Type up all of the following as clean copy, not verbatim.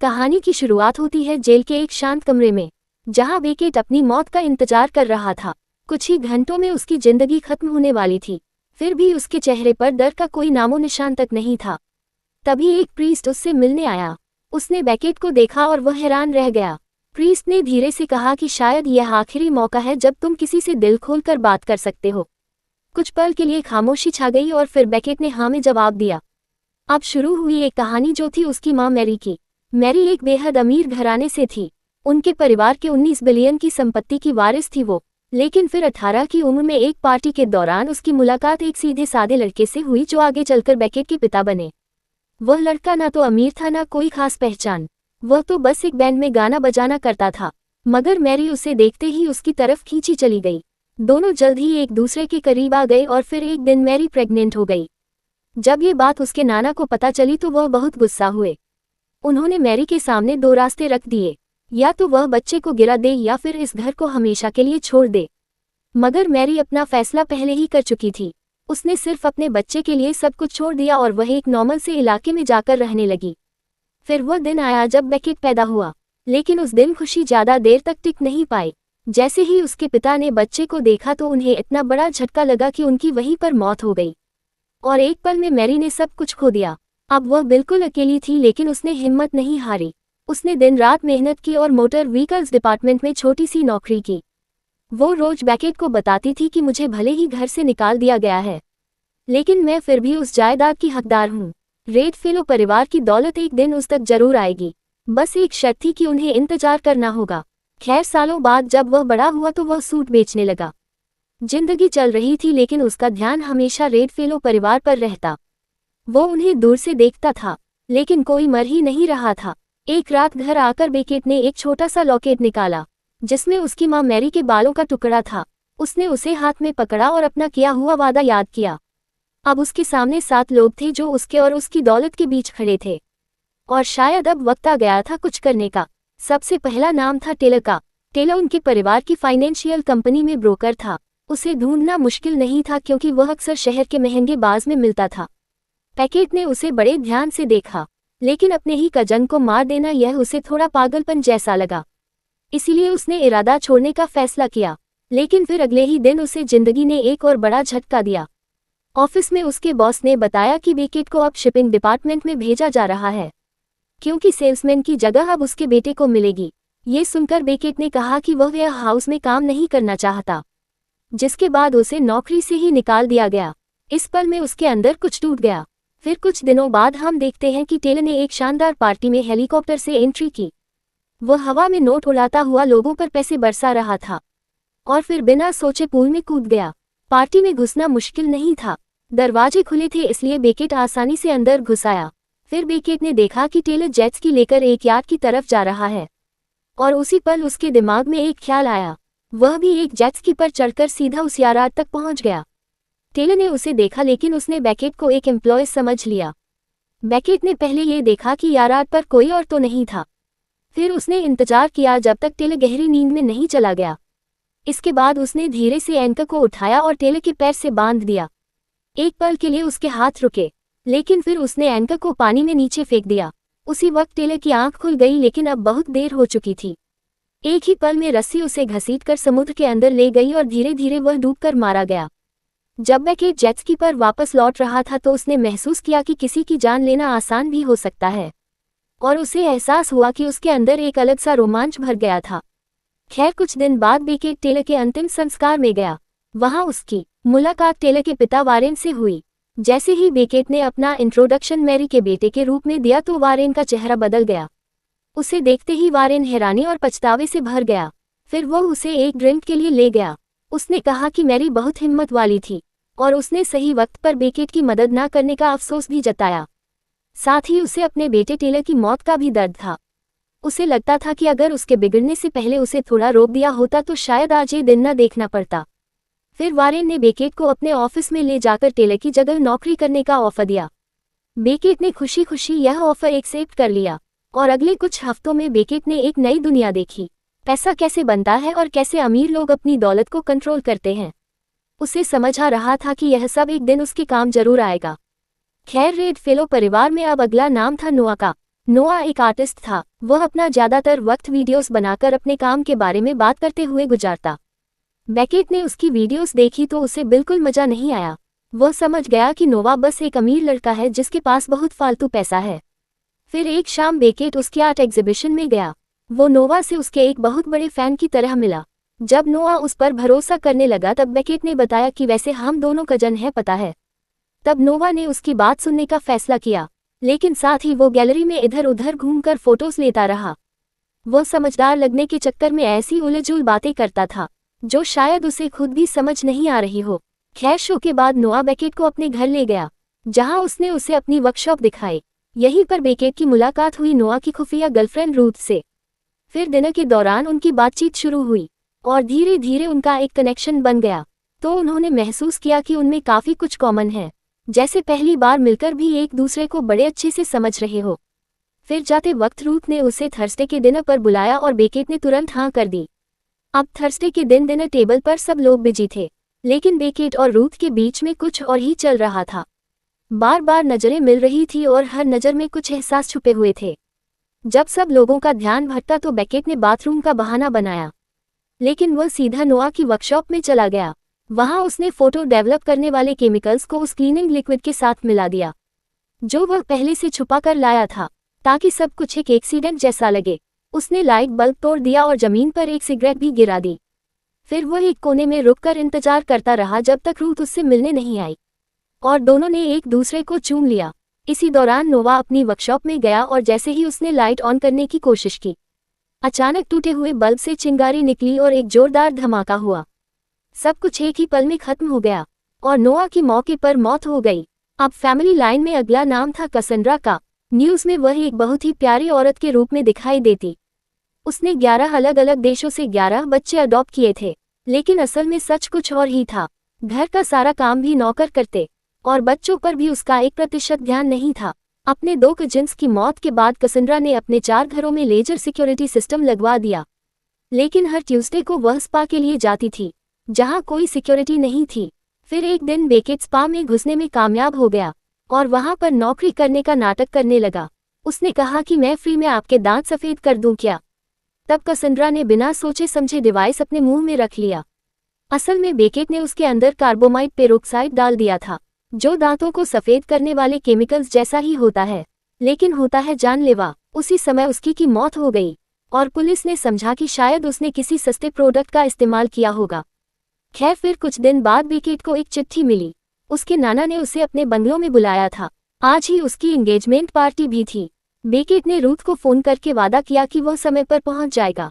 कहानी की शुरुआत होती है जेल के एक शांत कमरे में, जहां बेकेट अपनी मौत का इंतजार कर रहा था। कुछ ही घंटों में उसकी जिंदगी खत्म होने वाली थी, फिर भी उसके चेहरे पर डर का कोई नामो निशान तक नहीं था। तभी एक प्रीस्ट उससे मिलने आया। उसने बेकेट को देखा और वह हैरान रह गया। प्रीस्ट ने धीरे से कहा कि शायद यह आखिरी मौका है जब तुम किसी से दिल खोलकर बात कर सकते हो। कुछ पल के लिए खामोशी छा गई और फिर बेकेट ने हाँ में जवाब दिया। अब शुरू हुई एक कहानी जो थी उसकी माँ मैरी की। मैरी एक बेहद अमीर घराने से थी। उनके परिवार के 19 बिलियन की संपत्ति की वारिस थी वो। लेकिन फिर 18 की उम्र में एक पार्टी के दौरान उसकी मुलाकात एक सीधे साधे लड़के से हुई जो आगे चलकर बेकेट के पिता बने। वह लड़का ना तो अमीर था ना कोई खास पहचान, वह तो बस एक बैंड में गाना बजाना करता था। मगर मैरी उसे देखते ही उसकी तरफ खींची चली गई। दोनों जल्द ही एक दूसरे के करीब आ गए और फिर एक दिन मैरी प्रेग्नेंट हो गई। जब ये बात उसके नाना को पता चली तो वह बहुत गुस्सा हुए। उन्होंने मैरी के सामने दो रास्ते रख दिए, या तो वह बच्चे को गिरा दे या फिर इस घर को हमेशा के लिए छोड़ दे। मगर मैरी अपना फैसला पहले ही कर चुकी थी। उसने सिर्फ अपने बच्चे के लिए सब कुछ छोड़ दिया और वह एक नॉर्मल से इलाके में जाकर रहने लगी। फिर वह दिन आया जब बेकेट पैदा हुआ, लेकिन उस दिन खुशी ज्यादा देर तक टिक नहीं पाई। जैसे ही उसके पिता ने बच्चे को देखा तो उन्हें इतना बड़ा झटका लगा कि उनकी वहीं पर मौत हो गई। और एक पल में मैरी ने सब कुछ खो दिया। अब वह बिल्कुल अकेली थी, लेकिन उसने हिम्मत नहीं हारी। उसने दिन रात मेहनत की और मोटर व्हीकल्स डिपार्टमेंट में छोटी सी नौकरी की। वो रोज बेकेट को बताती थी कि मुझे भले ही घर से निकाल दिया गया है, लेकिन मैं फिर भी उस जायदाद की हकदार हूँ। रेडफेलो परिवार की दौलत एक दिन उस तक जरूर आएगी, बस एक शर्त थी कि उन्हें इंतजार करना होगा। खैर, सालों बाद जब वह बड़ा हुआ तो वह सूट बेचने लगा। जिंदगी चल रही थी, लेकिन उसका ध्यान हमेशा रेडफेलो परिवार पर रहता। वो उन्हें दूर से देखता था, लेकिन कोई मर ही नहीं रहा था। एक रात घर आकर बेकेट ने एक छोटा सा लॉकेट निकाला, जिसमें उसकी माँ मैरी के बालों का टुकड़ा था। उसने उसे हाथ में पकड़ा और अपना किया हुआ वादा याद किया। अब उसके सामने 7 लोग थे जो उसके और उसकी दौलत के बीच खड़े थे, और शायद अब वक्त आ गया था कुछ करने का। सबसे पहला नाम था टेलर का। टेलर उनके परिवार की फाइनेंशियल कंपनी में ब्रोकर था। उसे ढूंढना मुश्किल नहीं था क्योंकि वह अक्सर शहर के महंगे बाज में मिलता था। बेकेट ने उसे बड़े ध्यान से देखा, लेकिन अपने ही कजन को मार देना यह उसे थोड़ा पागलपन जैसा लगा। इसीलिए उसने इरादा छोड़ने का फैसला किया। लेकिन फिर अगले ही दिन उसे जिंदगी ने एक और बड़ा झटका दिया। ऑफिस में उसके बॉस ने बताया कि बेकेट को अब शिपिंग डिपार्टमेंट में भेजा जा रहा है, क्योंकि सेल्समैन की जगह अब उसके बेटे को मिलेगी। ये सुनकर बेकेट ने कहा कि वह वेयर हाउस में काम नहीं करना चाहता, जिसके बाद उसे नौकरी से ही निकाल दिया गया। इस पल में उसके अंदर कुछ टूट गया। फिर कुछ दिनों बाद हम देखते हैं कि टेलर ने एक शानदार पार्टी में हेलीकॉप्टर से एंट्री की। वह हवा में नोट उड़ाता हुआ लोगों पर पैसे बरसा रहा था, और फिर बिना सोचे पूल में कूद गया। पार्टी में घुसना मुश्किल नहीं था, दरवाजे खुले थे, इसलिए बेकेट आसानी से अंदर घुस आया। फिर बेकेट ने देखा कि टेलर जेट स्की लेकर एक यार्ड की तरफ जा रहा है, और उसी पल उसके दिमाग में एक ख्याल आया। वह भी एक जेट स्की पर चढ़कर सीधा उस यार्ड तक पहुंच गया। टेलर ने उसे देखा, लेकिन उसने बेकेट को एक एम्प्लॉय समझ लिया। बेकेट ने पहले ये देखा कि यार्ड पर कोई और तो नहीं था। फिर उसने इंतजार किया जब तक टेलर गहरी नींद में नहीं चला गया। इसके बाद उसने धीरे से एंकर को उठाया और टेलर के पैर से बांध दिया। एक पल के लिए उसके हाथ रुके, लेकिन फिर उसने एंकर को पानी में नीचे फेंक दिया। उसी वक्त टेलर की आंख खुल गई, लेकिन अब बहुत देर हो चुकी थी। एक ही पल में रस्सी उसे घसीटकर समुद्र के अंदर ले गई और धीरे धीरे वह डूबकर मारा गया। जब बेकेट जेट स्की पर वापस लौट रहा था तो उसने महसूस किया कि किसी की जान लेना आसान भी हो सकता है, और उसे एहसास हुआ कि उसके अंदर एक अलग सा रोमांच भर गया था। खैर, कुछ दिन बाद बेकेट टेलर के अंतिम संस्कार में गया। वहां उसकी मुलाकात टेलर के पिता वारेन से हुई। जैसे ही बेकेट ने अपना इंट्रोडक्शन मैरी के बेटे के रूप में दिया तो वारेन का चेहरा बदल गया। उसे देखते ही वारेन हैरानी और पछतावे से भर गया। फिर वो उसे एक ड्रिंक के लिए ले गया। उसने कहा कि मैरी बहुत हिम्मत वाली थी, और उसने सही वक्त पर बेकेट की मदद न करने का अफसोस भी जताया। साथ ही उसे अपने बेटे टेलर की मौत का भी दर्द था। उसे लगता था कि अगर उसके बिगड़ने से पहले उसे थोड़ा रोक दिया होता तो शायद आज ये दिन न देखना पड़ता। फिर वारेन ने बेकेट को अपने ऑफिस में ले जाकर टेलर की जगह नौकरी करने का ऑफर दिया। बेकेट ने खुशी खुशी यह ऑफर एक्सेप्ट कर लिया, और अगले कुछ हफ्तों में बेकेट ने एक नई दुनिया देखी। पैसा कैसे बनता है और कैसे अमीर लोग अपनी दौलत को कंट्रोल करते हैं। उसे समझ आ रहा था कि यह सब एक दिन उसके काम जरूर आएगा। खैर, रेडफेलो परिवार में अब अगला नाम था नोआ का। नोआ एक आर्टिस्ट था। वह अपना ज्यादातर वक्त वीडियोस बनाकर अपने काम के बारे में बात करते हुए गुजारता। बेकेट ने उसकी वीडियोस देखी तो उसे बिल्कुल मजा नहीं आया। वह समझ गया कि नोवा बस एक अमीर लड़का है जिसके पास बहुत फालतू पैसा है। फिर एक शाम बेकेट उसके आर्ट एग्जीबिशन में गया। वो नोवा से उसके एक बहुत बड़े फैन की तरह मिला। जब नोआ उस पर भरोसा करने लगा तब बेकेट ने बताया कि वैसे हम दोनों कजन हैं, पता है। तब नोवा ने उसकी बात सुनने का फैसला किया, लेकिन साथ ही वो गैलरी में इधर उधर घूमकर फोटोज लेता रहा। वो समझदार लगने के चक्कर में ऐसी उलझुल बातें करता था जो शायद उसे खुद भी समझ नहीं आ रही हो। खैर, शो के बाद नोआ बेकेट को अपने घर ले गया, जहां उसने उसे अपनी वर्कशॉप दिखाई। यहीं पर बेकेट की मुलाकात हुई नोआ की खुफिया गर्लफ्रेंड रूथ से। फिर डिनर के दौरान उनकी बातचीत शुरू हुई और धीरे धीरे उनका एक कनेक्शन बन गया। तो उन्होंने महसूस किया कि उनमें काफी कुछ कॉमन है, जैसे पहली बार मिलकर भी एक दूसरे को बड़े अच्छे से समझ रहे हो। फिर जाते वक्त रूथ ने उसे थर्सडे के डिनर पर बुलाया और बेकेट ने तुरंत हाँ कर दी। अब थर्सडे के दिन डिनर टेबल पर सब लोग बिजी थे, लेकिन बेकेट और रूथ के बीच में कुछ और ही चल रहा था। बार बार नजरें मिल रही थी और हर नजर में कुछ एहसास छुपे हुए थे। जब सब लोगों का ध्यान भटका तो बेकेट ने बाथरूम का बहाना बनाया, लेकिन वह सीधा नोआ की वर्कशॉप में चला गया। वहां उसने फोटो डेवलप करने वाले केमिकल्स को उस क्लीनिंग लिक्विड के साथ मिला दिया, जो वह पहले से छुपा कर लाया था, ताकि सब कुछ एक एक्सीडेंट जैसा लगे। उसने लाइट बल्ब तोड़ दिया और जमीन पर एक सिगरेट भी गिरा दी। फिर वह एक कोने में रुककर इंतजार करता रहा जब तक रूथ उससे मिलने नहीं आई, और दोनों ने एक दूसरे को चूम लिया। इसी दौरान नोवा अपनी वर्कशॉप में गया और जैसे ही उसने लाइट ऑन करने की कोशिश की, अचानक टूटे हुए बल्ब से चिंगारी निकली और एक जोरदार धमाका हुआ। सब कुछ एक ही पल में खत्म हो गया और नोआ की मौके पर मौत हो गई। अब फैमिली लाइन में अगला नाम था कसेंड्रा का। न्यूज में वह एक बहुत ही प्यारी औरत के रूप में दिखाई देती। उसने 11 अलग अलग देशों से 11 बच्चे अडॉप्ट किए थे, लेकिन असल में सच कुछ और ही था। घर का सारा काम भी नौकर करते और बच्चों पर भी उसका 1% ध्यान नहीं था। अपने 2 कजिन्स की मौत के बाद कसेंड्रा ने अपने 4 घरों में लेजर सिक्योरिटी सिस्टम लगवा दिया, लेकिन हर ट्यूसडे को वह स्पा के लिए जाती थी, जहां कोई सिक्योरिटी नहीं थी। फिर एक दिन बेकेट स्पा में घुसने में कामयाब हो गया और वहां पर नौकरी करने का नाटक करने लगा। उसने कहा कि मैं फ्री में आपके दांत सफेद कर दूं क्या? तब कसेंड्रा ने बिना सोचे समझे डिवाइस अपने मुंह में रख लिया। असल में बेकेट ने उसके अंदर कार्बोमाइड पेरोक्साइड डाल दिया था, जो दांतों को सफेद करने वाले केमिकल्स जैसा ही होता है, लेकिन होता है जानलेवा। उसी समय उसकी की मौत हो गई और पुलिस ने समझा कि शायद उसने किसी सस्ते प्रोडक्ट का इस्तेमाल किया होगा। खैर, फिर कुछ दिन बाद बेकेट को एक चिट्ठी मिली। उसके नाना ने उसे अपने बंगलों में बुलाया था। आज ही उसकी एंगेजमेंट पार्टी भी थी। बेकेट ने रूथ को फोन करके वादा किया कि वह समय पर पहुंच जाएगा,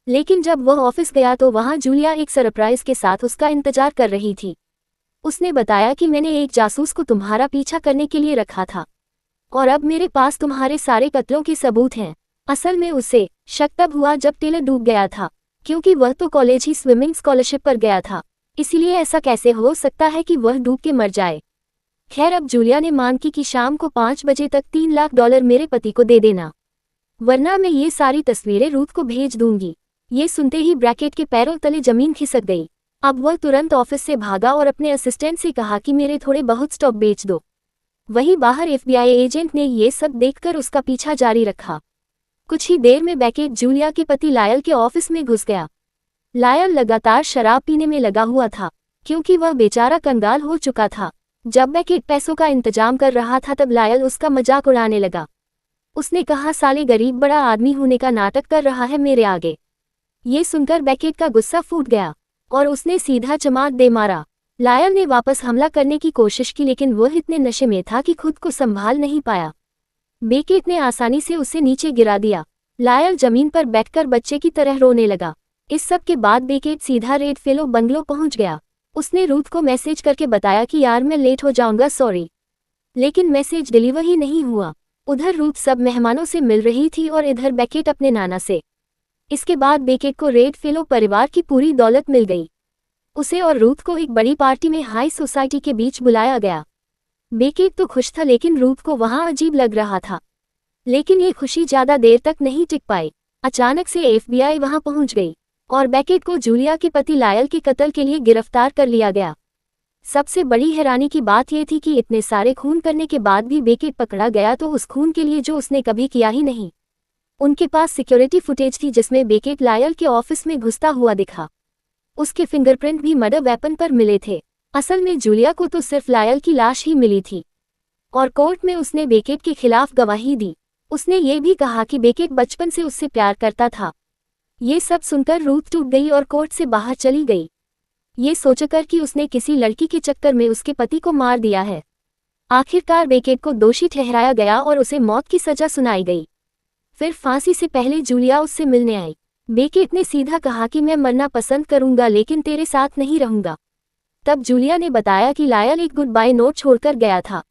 लेकिन जब वह ऑफिस गया तो वहां जूलिया एक सरप्राइज के साथ उसका इंतजार कर रही थी। उसने बताया कि मैंने एक जासूस को तुम्हारा पीछा करने के लिए रखा था और अब मेरे पास तुम्हारे सारे कत्लों के सबूत हैं। असल में उसे शक तब हुआ जब टेलर डूब गया था, क्योंकि वह तो कॉलेज ही स्विमिंग स्कॉलरशिप पर गया था, इसलिए ऐसा कैसे हो सकता है कि वह डूब के मर जाए। खैर, अब जूलिया ने मांग की कि शाम को 5 बजे तक $3 लाख मेरे पति को दे देना, वरना मैं ये सारी तस्वीरें रूथ को भेज दूंगी। ये सुनते ही ब्रैकेट के पैरों तले जमीन खिसक गई। अब वह तुरंत ऑफिस से भागा और अपने असिस्टेंट से कहा कि मेरे थोड़े बहुत स्टॉक बेच दो। वहीं बाहर FBI एजेंट ने ये सब देखकर उसका पीछा जारी रखा। कुछ ही देर में बेकेट जूलिया के पति लायल के ऑफिस में घुस गया। लायल लगातार शराब पीने में लगा हुआ था, क्योंकि वह बेचारा कंगाल हो चुका था। जब बेकेट पैसों का इंतजाम कर रहा था तब लायल उसका मजाक उड़ाने लगा। उसने कहा, साले गरीब बड़ा आदमी होने का नाटक कर रहा है मेरे आगे। ये सुनकर बेकेट का गुस्सा फूट गया और उसने सीधा चमाट दे मारा। लायल ने वापस हमला करने की कोशिश की, लेकिन वह इतने नशे में था कि खुद को संभाल नहीं पाया। बेकेट ने आसानी से उसे नीचे गिरा दिया। लायल जमीन पर बैठकर बच्चे की तरह रोने लगा। इस सब के बाद बेकेट सीधा रेड फेलो बंगलो पहुंच गया। उसने रूथ को मैसेज करके बताया कि यार मैं लेट हो जाऊंगा, सॉरी। लेकिन मैसेज डिलीवर ही नहीं हुआ। उधर रूथ सब मेहमानों से मिल रही थी और इधर बेकेट अपने नाना से। इसके बाद बेकेट को रेड फेलो परिवार की पूरी दौलत मिल गई। उसे और रूथ को एक बड़ी पार्टी में हाई सोसाइटी के बीच बुलाया गया। बेकेट तो खुश था, लेकिन रूथ को वहां अजीब लग रहा था। लेकिन ये खुशी ज्यादा देर तक नहीं टिक पाई। अचानक से FBI वहां पहुंच गई और बेकेट को जूलिया के पति लायल के कत्ल के लिए गिरफ्तार कर लिया गया। सबसे बड़ी हैरानी की बात यह थी कि इतने सारे खून करने के बाद भी बेकेट पकड़ा गया तो उस खून के लिए जो उसने कभी किया ही नहीं। उनके पास सिक्योरिटी फुटेज थी जिसमें बेकेट लायल के ऑफिस में घुसता हुआ दिखा। उसके फिंगरप्रिंट भी मर्डर वेपन पर मिले थे। असल में जूलिया को तो सिर्फ लायल की लाश ही मिली थी और कोर्ट में उसने बेकेट के खिलाफ गवाही दी। उसने ये भी कहा कि बेकेट बचपन से उससे प्यार करता था। ये सब सुनकर रूथ टूट गई और कोर्ट से बाहर चली गई, ये सोचकर कि उसने किसी लड़की के चक्कर में उसके पति को मार दिया है। आखिरकार बेकेट को दोषी ठहराया गया और उसे मौत की सजा सुनाई गई। फिर फांसी से पहले जूलिया उससे मिलने आई। बेकेट ने सीधा कहा कि मैं मरना पसंद करूंगा लेकिन तेरे साथ नहीं रहूंगा। तब जूलिया ने बताया कि लायल एक गुड बाय नोट छोड़कर गया था।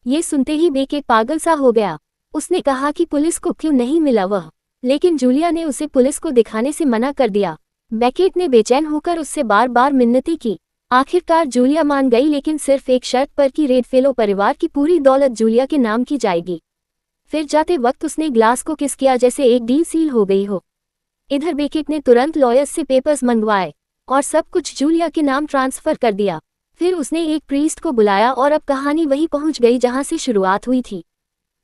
ये सुनते ही बेकेट पागल सा हो गया। उसने कहा कि पुलिस को क्यों नहीं मिला वह, लेकिन जूलिया ने उसे पुलिस को दिखाने से मना कर दिया। बेकेट ने बेचैन होकर उससे बार बार मिन्नतें की। आखिरकार जूलिया मान गई, लेकिन सिर्फ एक शर्त पर कि रेडफेलो परिवार की पूरी दौलत जूलिया के नाम की जाएगी। फिर जाते वक्त उसने ग्लास को किस किया जैसे एक डील सील हो गई हो। इधर बेकेट ने तुरंत लॉयर्स से पेपर्स मंगवाए और सब कुछ जूलिया के नाम ट्रांसफर कर दिया। फिर उसने एक प्रीस्ट को बुलाया और अब कहानी वहीं पहुंच गई जहां से शुरुआत हुई थी,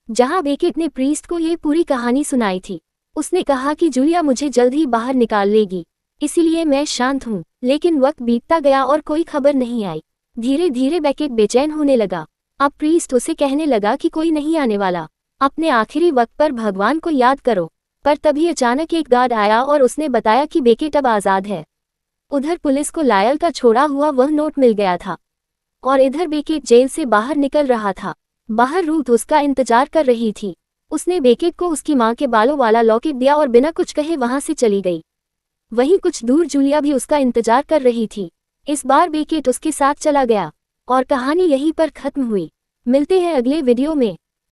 जहां बेकेट ने प्रीस्ट को ये पूरी कहानी सुनाई थी। उसने कहा कि जूलिया मुझे जल्द ही बाहर निकाल लेगी, इसीलिए मैं शांत हूँ। लेकिन वक्त बीतता गया और कोई खबर नहीं आई। धीरे धीरे बेकेट बेचैन होने लगा। अब प्रीस्ट उसे कहने लगा कि कोई नहीं आने वाला, अपने आखिरी वक्त पर भगवान को याद करो। पर तभी अचानक एक गार्ड आया और उसने बताया कि बेकेट अब आज़ाद है। उधर पुलिस को लायल का छोड़ा हुआ वह नोट मिल गया था और इधर बेकेट जेल से बाहर निकल रहा था। बाहर रूथ उसका इंतजार कर रही थी। उसने बेकेट को उसकी माँ के बालों वाला लॉकेट दिया और बिना कुछ कहे वहां से चली गई। वहीं कुछ दूर जूलिया भी उसका इंतजार कर रही थी। इस बार बेकेट उसके साथ चला गया और कहानी यहीं पर खत्म हुई। मिलते हैं अगले वीडियो में।